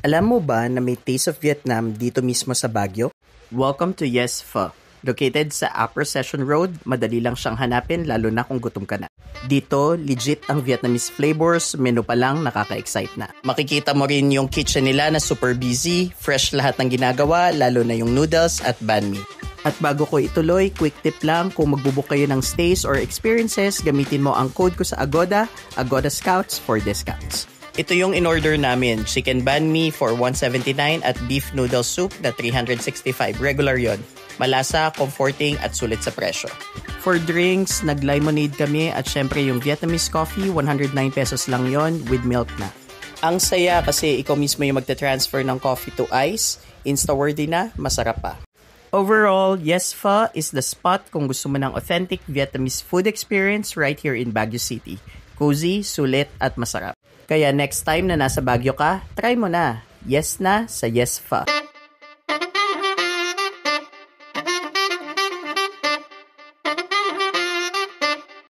Alam mo ba na may Taste of Vietnam dito mismo sa Baguio? Welcome to Yes Pho. Located sa Upper Session Road, madali lang siyang hanapin lalo na kung gutom ka na. Dito, legit ang Vietnamese flavors, menu pa lang nakaka-excite na. Makikita mo rin yung kitchen nila na super busy, fresh lahat ng ginagawa, lalo na yung noodles at banh mi. At bago ko ituloy, quick tip lang, kung magbubook kayo ng stays or experiences, gamitin mo ang code ko sa Agoda, Agoda Scouts for discounts. Ito yung in-order namin, chicken banh mi for $179 at beef noodle soup na $365. Regular yon. Malasa, comforting at sulit sa presyo. For drinks, nag-lemonade kami at syempre yung Vietnamese coffee, 109 pesos lang yon with milk na. Ang saya kasi ikaw mismo yung magta-transfer ng coffee to ice, insta-worthy na, masarap pa. Overall, Yes Pho is the spot kung gusto mo ng authentic Vietnamese food experience right here in Baguio City. Cozy, sulit at masarap. Kaya next time na nasa Baguio ka, try mo na. Yes na sa Yes Pho.